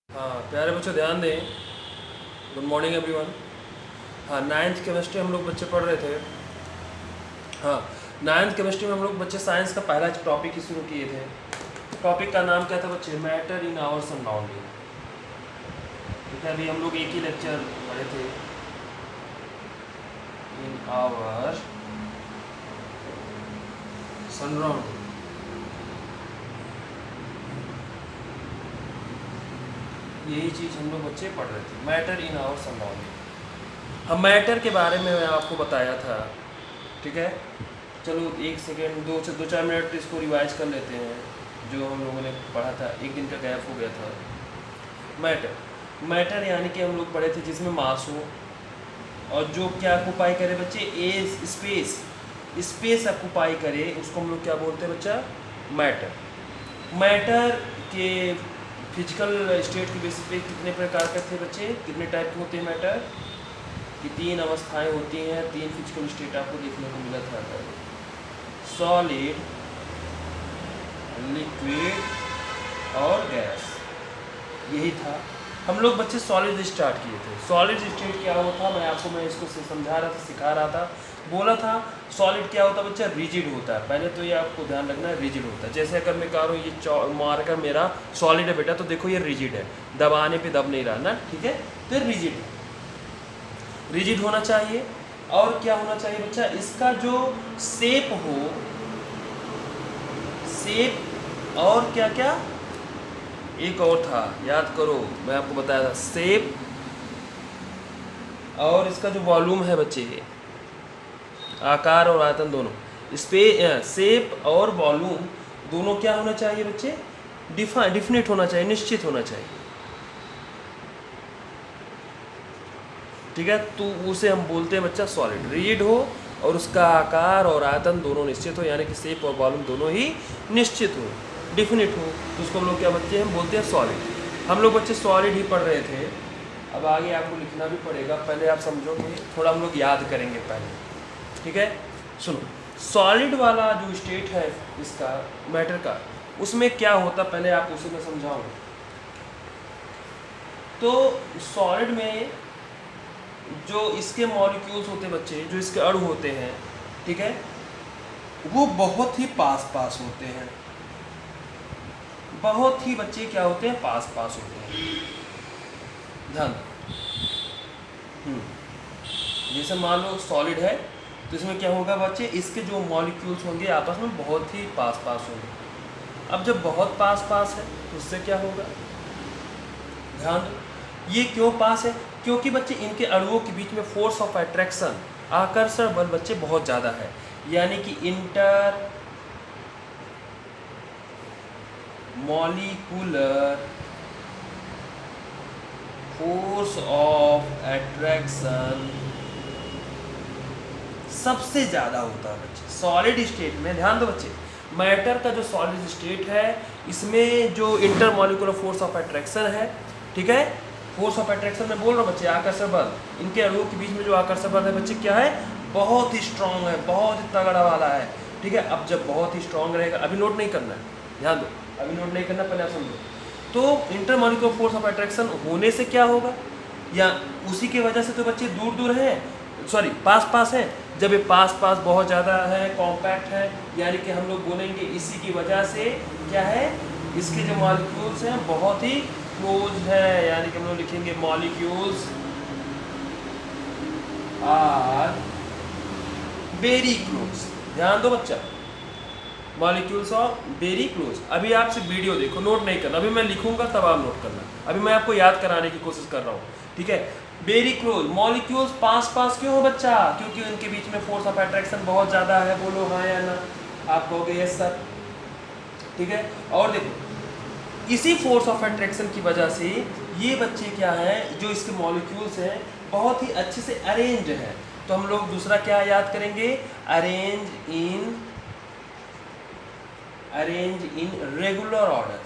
हाँ प्यारे बच्चों ध्यान दें। Good morning everyone. हाँ, नाइन्थ केमिस्ट्री हम लोग बच्चे पढ़ रहे थे। हाँ, नाइन्थ केमिस्ट्री में हम लोग बच्चे साइंस का पहला टॉपिक ही शुरू किए थे। टॉपिक का नाम क्या था बच्चे? Matter in our surrounding. ठीक है, अभी हम लोग एक ही लेक्चर पढ़े थे, इन आवर सराउंडिंग। यही चीज़ हम लोग बच्चे पढ़ रहे थे, मैटर इन आवर सराउंडिंग। अब मैटर के बारे में मैं आपको बताया था। ठीक है, चलो एक सेकेंड, दो चार मिनट इसको रिवाइज कर लेते हैं जो हम लोगों ने पढ़ा था। एक दिन का गैप हो गया था। मैटर यानी कि हम लोग पढ़े थे जिसमें मास हो और जो क्या ऑक्युपाई करे बच्चे, ए स्पेस ऑक्युपाई करे, उसको हम लोग क्या बोलते हैं बच्चा? मैटर के फिजिकल स्टेट के बेसिस पे कितने प्रकार के थे बच्चे? कितने टाइप के होते हैं मैटर की? 3 अवस्थाएं होती हैं, 3 फिजिकल स्टेट आपको देखने को मिला था। सॉलिड, लिक्विड और गैस, यही था। हम लोग बच्चे सॉलिड स्टार्ट किए थे। सॉलिड स्टेट क्या होता, मैं इसको समझा रहा था, सिखा रहा था, बोला था सॉलिड क्या होता बच्चा? रिजिड होता है। पहले तो ये आपको ध्यान रखना है, रिजिड होता है। जैसे अगर मैं कह रहा हूँ ये मार्कर मेरा सॉलिड है बेटा, तो देखो ये रिजिड है, दबाने पे दब नहीं रहा ना। ठीक है, तो ये रिजिड है, रिजिड होना चाहिए। और क्या होना चाहिए बच्चा? इसका जो शेप हो, शेप और क्या क्या, एक और था, याद करो, मैं आपको बताया था, शेप और इसका जो वॉल्यूम है बच्चे, आकार और आयतन दोनों, शेप और वॉल्यूम दोनों क्या होना चाहिए बच्चे? डिफिनिट होना चाहिए, निश्चित होना चाहिए। ठीक है, तो उसे हम बोलते हैं बच्चा सॉलिड। रिजिड हो और उसका आकार और आयतन दोनों निश्चित हो, यानी कि शेप और वॉल्यूम दोनों ही निश्चित हो, डिफिनिट हो, तो उसको हम लोग क्या बच्चे हम बोलते हैं? सॉलिड। हम लोग बच्चे सॉलिड ही पढ़ रहे थे। अब आगे आपको लिखना भी पड़ेगा, पहले आप समझोगे, थोड़ा हम लोग याद करेंगे पहले। ठीक है, सुनो, सॉलिड वाला जो स्टेट है इसका मैटर का, उसमें क्या होता पहले आप उसे मैं समझाऊँ। तो सॉलिड में जो इसके मॉलिक्यूल्स होते हैं बच्चे, जो इसके अणु होते हैं, ठीक है, वो बहुत ही पास पास होते हैं। बहुत ही बच्चे क्या होते हैं? पास पास होते हैं। ध्यान, जैसे मान लो सॉलिड है, तो इसमें क्या होगा बच्चे? इसके जो मॉलिक्यूल्स होंगे आपस में बहुत ही पास पास होंगे। अब जब बहुत पास पास है तो उससे क्या होगा? ध्यान दो, ये क्यों पास है? क्योंकि बच्चे इनके अणुओं के बीच में फोर्स ऑफ अट्रैक्शन, आकर्षण बल बच्चे बहुत ज़्यादा है, यानी कि inter molecular force of attraction सबसे ज़्यादा होता है बच्चे सॉलिड स्टेट में। ध्यान दो बच्चे, मैटर का जो सॉलिड स्टेट है, इसमें जो inter molecular force of attraction है, ठीक है, फोर्स ऑफ अट्रैक्शन में बोल रहा हूँ बच्चे, आकर्षण बल, इनके अणुओं के बीच में जो आकर्षण बल है बच्चे क्या है? बहुत ही स्ट्रांग है, बहुत ही तगड़ा वाला है। ठीक है, अब जब बहुत ही स्ट्रांग रहेगा, अभी नोट नहीं करना है, ध्यान दो, अभी नोट नहीं करना, पहले आप समझो। तो inter molecular force of attraction होने से क्या होगा, या उसी की वजह से तो बच्चे दूर दूर हैं, सॉरी पास पास हैं। जब ये पास पास बहुत ज़्यादा है, कॉम्पैक्ट है, यानी कि हम लोग बोलेंगे इसी की वजह से क्या है? इसके जो मॉलिक्यूल्स हैं बहुत ही क्लोज है, यानी कि हम लोग लिखेंगे मॉलिक्यूल्स आर वेरी क्लोज। ध्यान दो बच्चा, मॉलिक्यूल्स ऑफ वेरी क्लोज। अभी आपसे वीडियो देखो, नोट नहीं करना, अभी मैं लिखूंगा तब आप नोट करना, अभी मैं आपको याद कराने की कोशिश कर रहा हूँ। ठीक है, वेरी क्लोज, मॉलिक्यूल्स पास पास क्यों हो बच्चा? क्योंकि उनके बीच में फोर्स ऑफ अट्रैक्शन बहुत ज़्यादा है। बोलो हाँ या ना, आप कहोगे यस सर। ठीक है, और देखो इसी फोर्स ऑफ अट्रैक्शन की वजह से ये बच्चे क्या है, जो इसके मॉलिक्यूल्स हैं बहुत ही अच्छे से अरेंज है। तो हम लोग दूसरा क्या याद करेंगे? Arrange in regular order.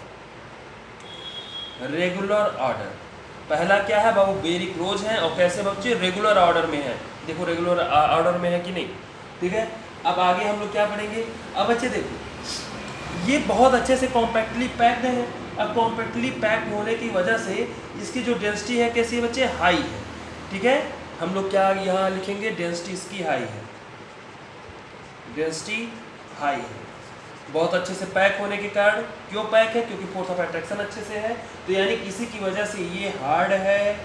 Regular order पहला क्या है बाबू? वेरी क्लोज है, और कैसे बच्चे? रेगुलर ऑर्डर में है। देखो रेगुलर ऑर्डर में है कि नहीं। ठीक है, अब आगे हम लोग क्या पढ़ेंगे? अब बच्चे देखो, ये बहुत अच्छे से कॉम्पैक्टली पैक्ड है, अब कॉम्पैक्टली पैक होने की वजह से इसकी जो डेंसिटी है कैसी है बच्चे, हाई है। ठीक है, हम लोग क्या यहाँ लिखेंगे, डेंसिटी इसकी हाई है, डेंसिटी हाई है। बहुत अच्छे से पैक होने के कारण, क्यों पैक है, क्योंकि फोर्स ऑफ अट्रैक्शन अच्छे से है, तो यानी इसी की वजह से ये हार्ड है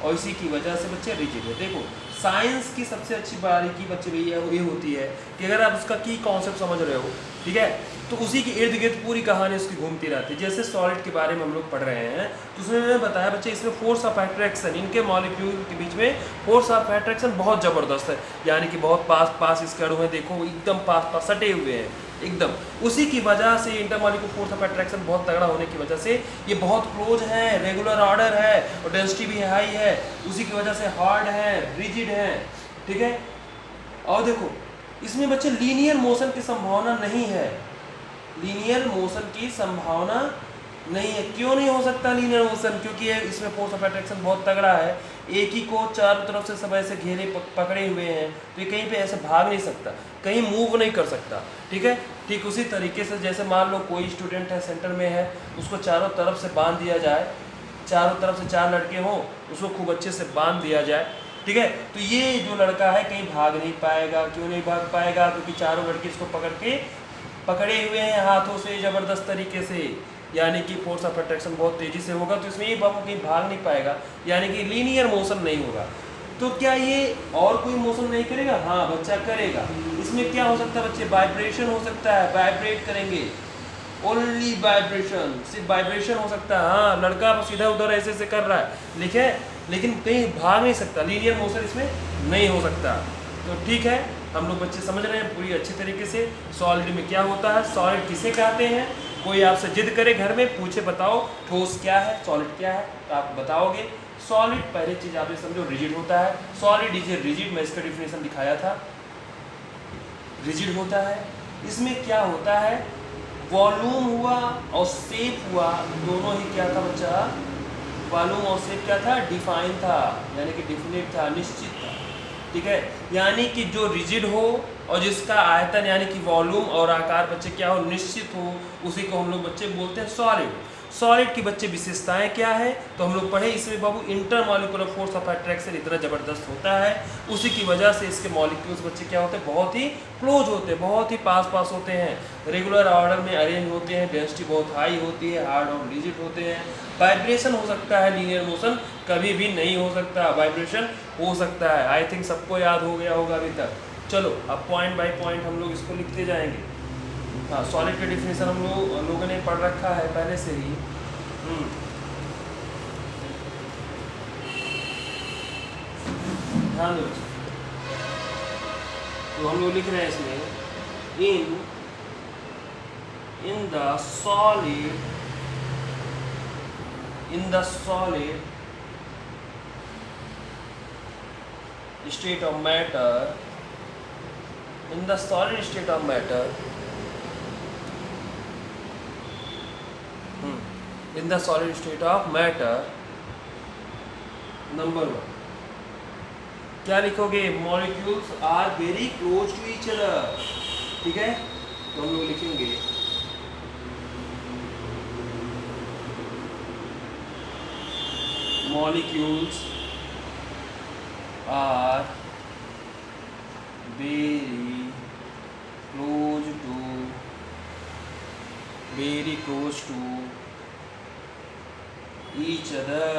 और इसी की वजह से बच्चे रिजिड है। देखो साइंस की सबसे अच्छी बारीकी बच्चे भैया ये होती है कि अगर आप उसका की कॉन्सेप्ट समझ रहे हो, ठीक है, तो उसी के इर्द गिर्द पूरी कहानी उसकी घूमती रहती है। जैसे सॉलिड के बारे में हम लोग पढ़ रहे हैं, तो उसमें मैंने बताया बच्चे इसमें फोर्स ऑफ अट्रैक्शन, इनके मॉलिक्यूल के बीच में फोर्स ऑफ अट्रैक्शन बहुत ज़बरदस्त है, यानी कि बहुत पास पास इसके अणु हैं, देखो एकदम पास पास सटे हुए हैं एकदम। उसी की वजह से इंटरमॉलिक्यूलर फोर्स ऑफ अट्रैक्शन बहुत तगड़ा होने की वजह से ये बहुत क्लोज है, रेगुलर ऑर्डर है और डेंसिटी भी हाई है, उसी की वजह से हार्ड है, रिजिड है। ठीक है, और देखो इसमें बच्चे लीनियर मोशन की संभावना नहीं है, लीनियर मोशन की संभावना नहीं है। क्यों नहीं हो सकता लीनियर मोशन, क्योंकि इसमें फोर्स ऑफ अट्रैक्शन बहुत तगड़ा है, एक ही को चारों तरफ से सब ऐसे घेरे पकड़े हुए हैं, तो ये कहीं पे ऐसे भाग नहीं सकता, कहीं मूव नहीं कर सकता। ठीक है, ठीक उसी तरीके से जैसे मान लो कोई स्टूडेंट है सेंटर में है, उसको चारों तरफ से बांध दिया जाए, चारों तरफ से 4 लड़के हों, उसको खूब अच्छे से बांध दिया जाए। ठीक है, तो ये जो लड़का है कहीं भाग नहीं पाएगा। क्यों नहीं भाग पाएगा, क्योंकि चारों लड़के इसको पकड़े हुए हैं हाथों से ज़बरदस्त तरीके से, यानी कि फोर्स ऑफ अट्रैक्शन बहुत तेज़ी से होगा, तो इसमें ये बाबू कहीं भाग नहीं पाएगा, यानी कि लीनियर मोशन नहीं होगा। तो क्या ये और कोई मोशन नहीं करेगा? हाँ बच्चा करेगा। इसमें क्या हो सकता है बच्चे, वाइब्रेशन हो सकता है, वाइब्रेट करेंगे, ओनली वाइब्रेशन, सिर्फ वाइब्रेशन हो सकता है। हाँ लड़का बस इधर उधर ऐसे ऐसे कर रहा है, लेकिन कहीं भाग नहीं सकता, लीनियर मोशन इसमें नहीं हो सकता। तो ठीक है, हम लोग बच्चे समझ रहे हैं पूरी अच्छी तरीके से सॉलिड में क्या होता है, सॉलिड किसे कहते हैं। कोई आपसे जिद करे घर में, पूछे बताओ ठोस क्या है, सॉलिड क्या है, तो आप बताओगे सॉलिड, पहली चीज़ आप ये समझो रिजिड होता है। सॉलिड इज ए रिजिड, मैं इसका डिफिनेशन दिखाया था, रिजिड होता है। इसमें क्या होता है, वॉल्यूम हुआ और शेप हुआ, दोनों ही क्या था बच्चा, वॉल्यूम और शेप क्या था, डिफाइन था, यानी कि डिफिनिट था, निश्चित था। ठीक है, यानी कि जो रिजिड हो और जिसका आयतन यानी कि वॉल्यूम और आकार बच्चे क्या हो, निश्चित हो, उसी को हम लोग बच्चे बोलते हैं सॉलिड। सॉलिड की बच्चे विशेषताएं क्या है, तो हम लोग पढ़े इसमें बाबू इंटरमॉलिक्यूलर फोर्स ऑफ अट्रैक्शन इतना ज़बरदस्त होता है, उसी की वजह से इसके मॉलिक्यूल्स बच्चे क्या होते हैं, बहुत ही क्लोज होते हैं, बहुत ही पास पास होते हैं, रेगुलर ऑर्डर में अरेंज होते हैं, डेंसिटी बहुत हाई होती है, हार्ड और रिजिड होते हैं। वाइब्रेशन हो सकता है, लीनियर मोशन कभी भी नहीं हो सकता, वाइब्रेशन हो सकता है। आई थिंक सबको याद हो गया होगा अभी तक। चलो अब पॉइंट बाय पॉइंट हम लोग इसको लिखते जाएंगे। हाँ सॉलिड का डिफिनेशन हम लोगों ने पढ़ रखा है पहले से ही। ध्यान दो, तो हम लोग लिख रहे हैं इसमें in the solid state of matter, in the solid state of matter, in the solid state of matter, number 1 क्या लिखोगे, molecules are very close to each other. ठीक है, तो हम लोग लिखेंगे molecules are very close to each other।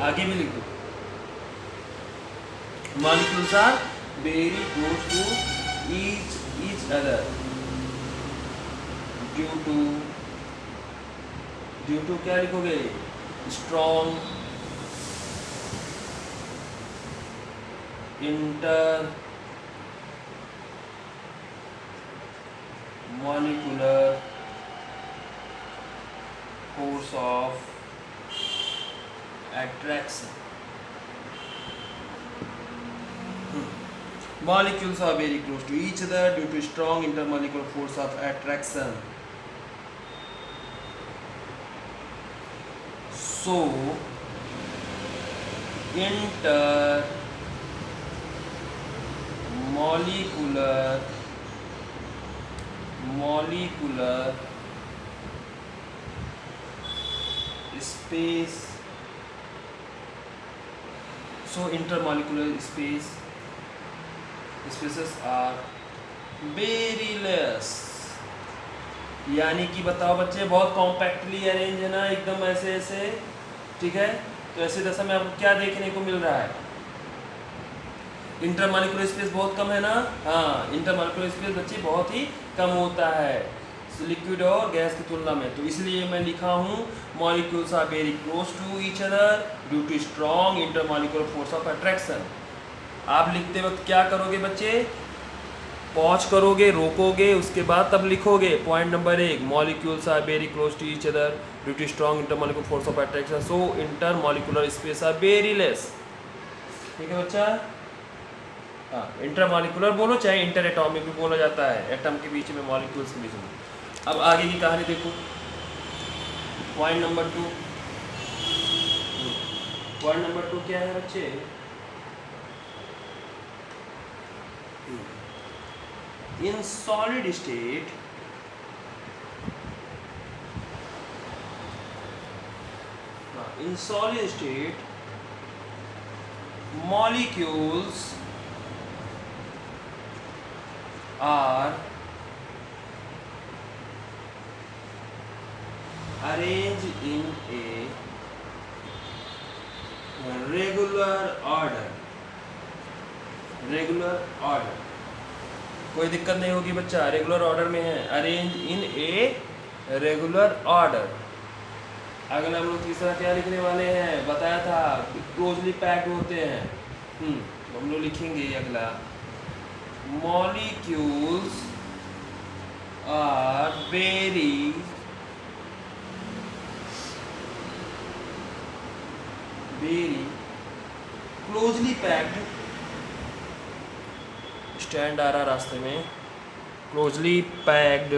आगे भी लिख दो, molecules are very close to each other due to क्या लिखोगे, strong inter molecular force of attraction. Molecules are very close to each other due to strong intermolecular force of attraction. So, intermolecular molecular space, so intermolecular spaces are very less, यानी कि बताओ बच्चे बहुत compactly arrange है ना, एकदम ऐसे ऐसे, ठीक है। तो ऐसे दशा में आपको क्या देखने को मिल रहा है, इंटरमॉलिक्यूलर स्पेस बहुत कम है ना, हाँ इंटरमॉलिक्यूलर स्पेस बच्चे बहुत ही कम होता है लिक्विड और गैस की तुलना में। तो इसलिए मैं लिखा हूँ molecules are very close to each other due to strong intermolecular force of attraction. आप लिखते वक्त क्या करोगे बच्चे, पॉज करोगे, रोकोगे, उसके बाद तब लिखोगे। Point number 1, molecules are very close to each other due to strong intermolecular force of attraction, so intermolecular space are very less. ठीक है बच्चा, हाँ इंटरमॉलिक्यूलर बोलो चाहे इंटर एटॉमिक भी बोला जाता है, एटम के बीच में, मॉलिक्यूल्स के बीच में। अब आगे की कहानी देखो, पॉइंट नंबर 2। पॉइंट नंबर 2 क्या है बच्चे, in solid state molecules are arranged in a regular order। कोई दिक्कत नहीं होगी बच्चा, रेगुलर ऑर्डर में है, arrange in a regular order. अगला हम लोग तीसरा क्या लिखने वाले हैं, बताया था क्लोजली पैक्ड होते हैं। हम लोग लिखेंगे अगला, molecules are very closely packed, स्टैंड आ रहा रास्ते में, क्लोजली पैक्ड।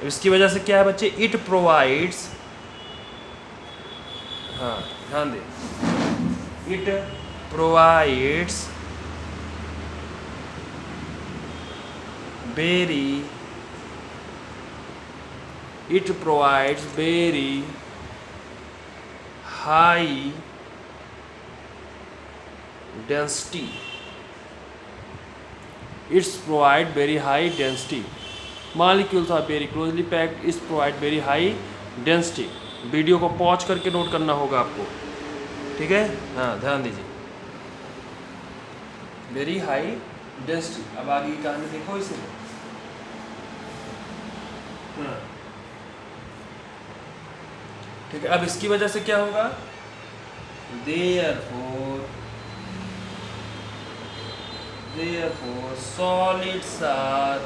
इसकी वजह से क्या है बच्चे, इट प्रोवाइड्स, हाँ ध्यान दे, it provides very high density, it's provide very high density. Molecules are very closely packed, it's provide very high density. Video को पॉज करके नोट करना होगा आपको, ठीक है, हाँ ध्यान दीजिए, वेरी हाई डेंसिटी। अब आगे की कहानी देखो इसे, हाँ ठीक है। अब इसकी वजह से क्या होगा, therefore solids are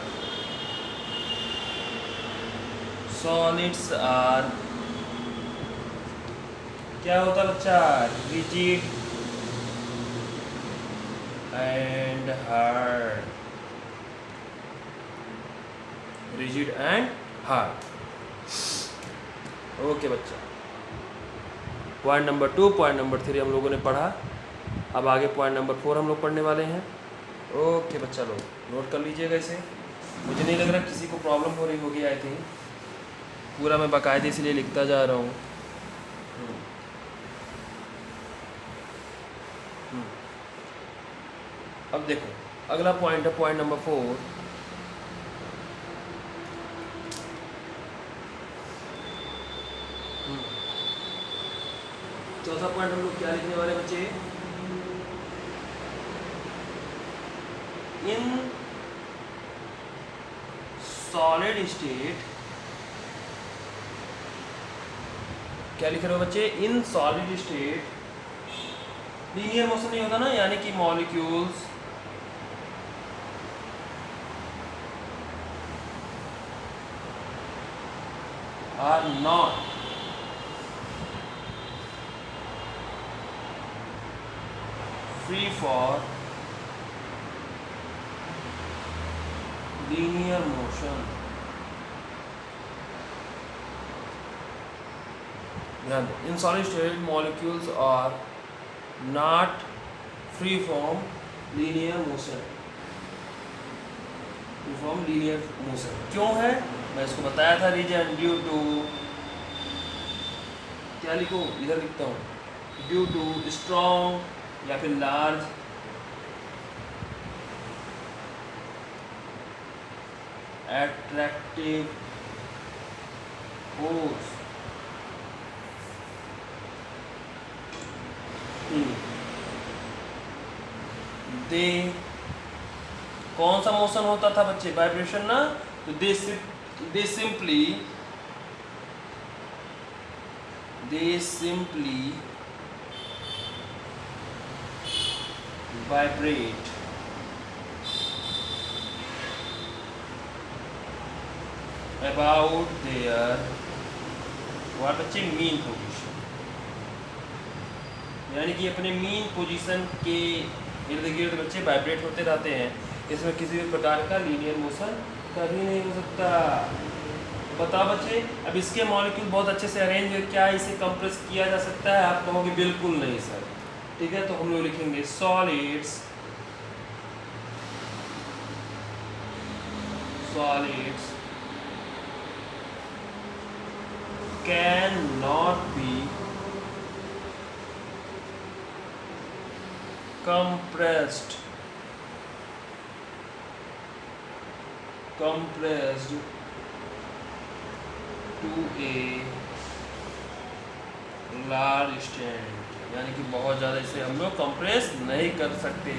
क्या होता बच्चा, rigid and hard, ओके बच्चा। पॉइंट नंबर 2, पॉइंट नंबर 3 हम लोगों ने पढ़ा। अब आगे पॉइंट नंबर 4 हम लोग पढ़ने वाले हैं। ओके बच्चा, लोग नोट कर लीजिएगा इसे। मुझे नहीं लग रहा किसी को प्रॉब्लम हो रही होगी, आई थिंक पूरा मैं बाकायदे इसलिए लिखता जा रहा हूँ। अब देखो अगला पॉइंट है पॉइंट नंबर 4। चौथा पॉइंट हम लोग क्या लिखने वाले बच्चे, इन सॉलिड स्टेट, क्या लिख रहे हो बच्चे, in solid state linear motion नहीं होता ना, यानी कि molecules are not free for linear motion। ध्यान दें, in solid state molecules are not free from linear motion। Uniform linear motion क्यों है, मैं इसको बताया था। रीजन ड्यू टू, क्या लिखूँ, इधर लिखता हूँ, ड्यू टू स्ट्रॉन्ग या फिर लार्ज attractive force। दे कौन सा मोशन होता था बच्चे, वाइब्रेशन ना, तो दे simply vibrate about their what बच्चे मीन पोजीशन, यानी कि अपने मीन पोजीशन के इर्द गिर्द बच्चे वाइब्रेट होते रहते हैं। इसमें किसी भी प्रकार का लीनियर मोशन कभी नहीं हो सकता। बताओ बच्चे, अब इसके मॉलिक्यूल बहुत अच्छे से अरेंज है, क्या इसे कंप्रेस किया जा सकता है? आप कहोगे बिल्कुल नहीं सर। ठीक है, तो हम लोग लिखेंगे solids cannot be compressed to a large extent, यानी कि बहुत ज़्यादा इसे हम लोग कंप्रेस नहीं कर सकते।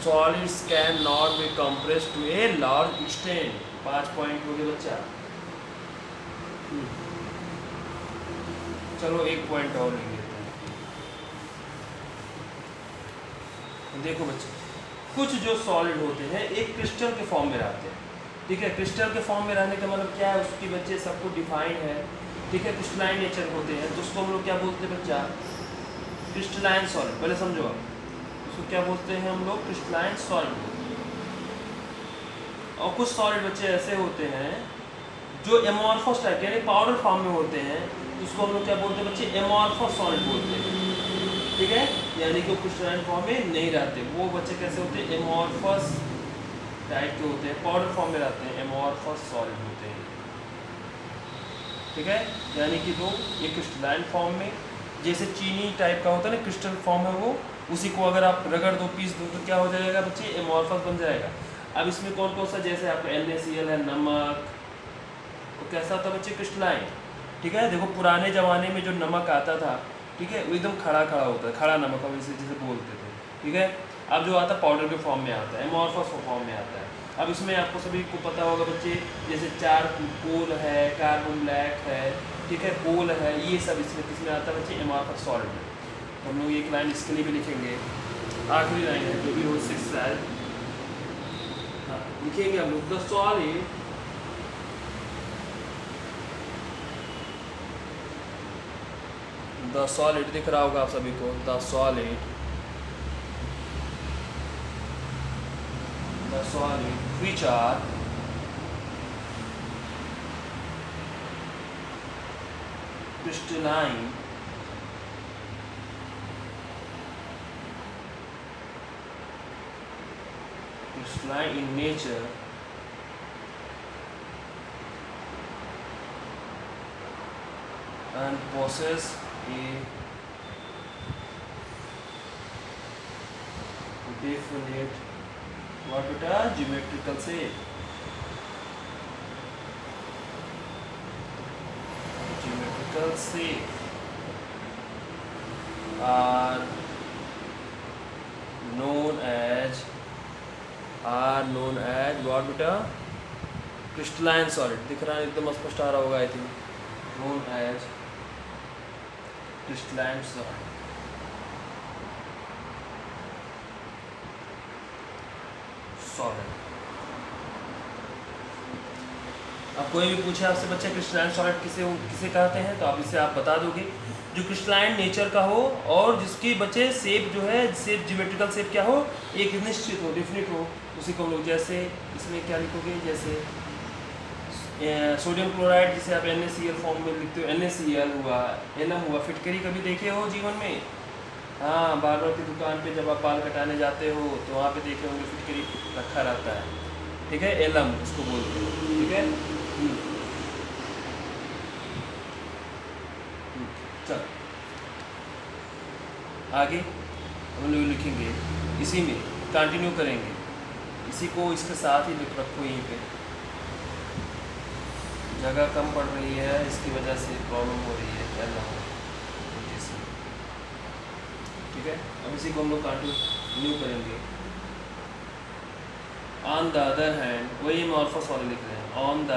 Solids can not be compress to a large extent. 5 point हो गए बच्चा। चलो एक पॉइंट और ले लेते हैं। देखो बच्चे, कुछ जो सॉलिड होते हैं एक क्रिस्टल के फॉर्म में रहते हैं। ठीक है, क्रिस्टल के फॉर्म में रहने का मतलब क्या है, उसकी बच्चे सबको डिफाइन है। ठीक है, क्रिस्टलाइन नेचर होते हैं, तो उसको हम लोग क्या बोलते हैं बच्चा, क्रिस्टलाइन सॉलिड। पहले समझो आप, उसको क्या बोलते हैं हम लोग, क्रिस्टलाइन सॉलिड। और कुछ सॉलिड बच्चे ऐसे होते हैं जो एमॉर्फस टाइप यानी पाउडर फॉर्म में होते हैं, उसको हम लोग क्या बोलते हैं बच्चे, एमॉर्फस सॉलिड बोलते हैं। ठीक है, यानी कि वो क्रिस्टलाइन फॉर्म में नहीं रहते। वो बच्चे कैसे होते हैं, एमॉर्फस टाइप के होते हैं, पाउडर फॉर्म में रहते हैं, एमॉर्फस सॉलिड होते हैं। ठीक है, यानी कि वो एक क्रिस्टलाइन फॉर्म में, जैसे चीनी टाइप का होता है ना, क्रिस्टल फॉर्म है वो, उसी को अगर आप रगड़ दो, पीस दो, तो क्या हो जाएगा बच्चे, एमॉर्फस बन जाएगा। अब इसमें कौन कौन सा, जैसे आपका NaCl है, नमक, वो कैसा होता है बच्चे, क्रिस्टलाइन। ठीक है, देखो पुराने ज़माने में जो नमक आता था, ठीक है, वो एकदम खड़ा खड़ा होता है, खड़ा नमक हम इसे जैसे बोलते थे। ठीक है, अब जो आता है पाउडर के फॉर्म में आता है, एमॉर्फस फॉर्म में आता है। अब इसमें आपको सभी को पता होगा बच्चे, जैसे चारकोल है, कार्बन ब्लैक है, ठीक है, कोल है, ये सब इसमें किसमें आता है बच्चे, एमॉर्फस सॉलिड में। तो हम लोग एक लाइन इसके लिए भी लिखेंगे, आखिरी लाइन है जो भी हो, 6 शायद लिखेंगे हम लोग, द सॉलिड दिख रहा होगा आप सभी को, the solid which are crystalline in nature and possess a definite what beta geometrical shape, are known as what beta, crystalline solid। दिख रहा है, एकदम स्पष्ट आ रहा होगा I think, known as crystalline solid। अब कोई भी पूछे आपसे बच्चे क्रिस्टलाइन सॉलिड किसे कहते हैं, तो आप इसे आप बता दोगे, जो क्रिस्टलाइन नेचर का हो और जिसकी बच्चे शेप जो है, शेप ज्योमेट्रिकल शेप क्या हो, एक निश्चित हो, डिफिनिट हो, उसी को हम लोग, जैसे इसमें क्या लिखोगे, जैसे सोडियम क्लोराइड जिसे आप NaCl फॉर्म में लिखते हो, NaCl हुआ, Nm हुआ, फिटकरी कभी देखे हो जीवन में, हाँ, बार्बर की दुकान पे जब आप बाल कटाने जाते हो तो वहाँ पे देखे होंगे फिटकरी रखा रहता है, ठीक है, एलम उसको बोलते हैं, ठीक है। चल आगे हम लोग लिखेंगे, इसी में कंटिन्यू करेंगे, इसी को इसके साथ ही लिख रखो यहीं पे। जगह कम पड़ रही है, इसकी वजह से प्रॉब्लम हो रही है, क्या ना हो जैसे, ठीक है। अब इसी को हम लोग कंटिन्यू करेंगे। ऑन द अदर हैंड, वही मॉर्फस वाले लिख रहे हैं, on the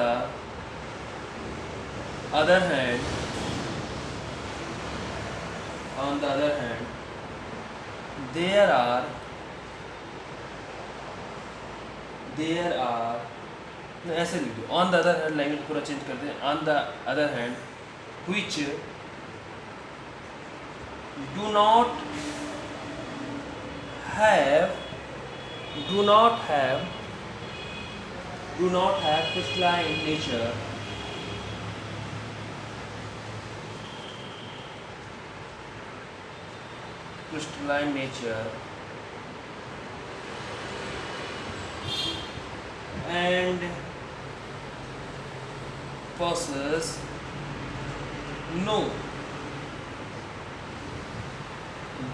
other hand, on the other hand there are ऐसे लिख दो, on the other hand, language पूरा चेंज करते हैं, on the other hand which do not have crystalline nature, and possess no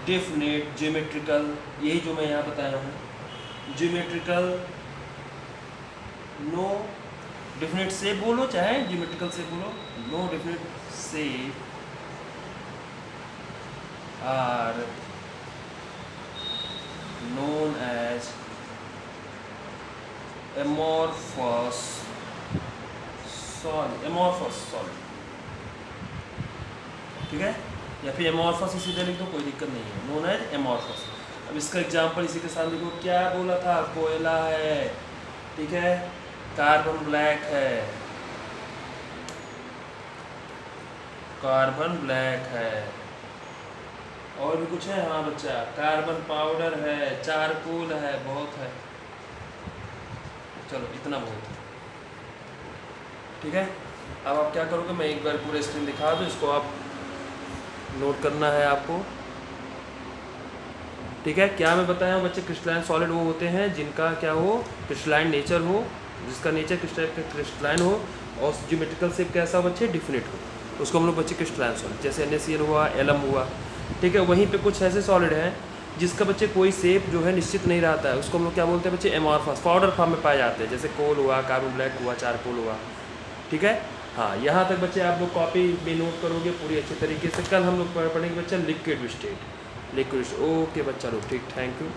definite geometrical, यही जो मैं यहाँ बताया हूँ, geometrical, no definite से बोलो चाहे geometrical से बोलो, no definite shape are known as amorphous solid, ठीक है, या फिर एमॉर्फस ही सीधे लिख दो, कोई दिक्कत नहीं है, नोन एज एमॉर्फस। अब इसका एग्जांपल इसी के साथ लिखो, क्या बोला था, कोयला है, ठीक है, कार्बन ब्लैक है, कार्बन ब्लैक है, और भी कुछ है, हाँ बच्चा, कार्बन पाउडर है, चारकोल है, बहुत है, चलो इतना बहुत है, ठीक है। अब आप क्या करोगे, मैं एक बार पूरे स्क्रीन दिखा दूँ, इसको आप नोट करना है आपको, ठीक है। क्या मैं बताया हूँ बच्चे, क्रिस्टलाइन सॉलिड वो होते हैं जिनका क्या हो, क्रिस्टलाइन नेचर हो, जिसका नेचर क्रिस्टलाइन हो, और ज्योमेट्रिकल शेप कैसा हो बच्चे, डिफिनिट हो, उसको हम लोग बच्चे क्रिस्टलाइन सॉलिड, जैसे NaCl हुआ, एलम हुआ, ठीक है। वहीं पे कुछ ऐसे सॉलिड हैं जिसका बच्चे कोई शेप जो है निश्चित नहीं रहता है, उसको हम लोग क्या बोलते हैं बच्चे, एमॉर्फस, पाउडर फॉर्म में पाए जाते हैं, जैसे कोल हुआ, कार्बन ब्लैक हुआ, चारकोल हुआ, ठीक है। हाँ, यहाँ तक बच्चे आप लोग कॉपी में नोट करोगे पूरी अच्छे तरीके से। कल हम लोग पढ़ेंगे बच्चा लिक्विड स्टेट, ओके बच्चा लोग, ठीक, थैंक यू।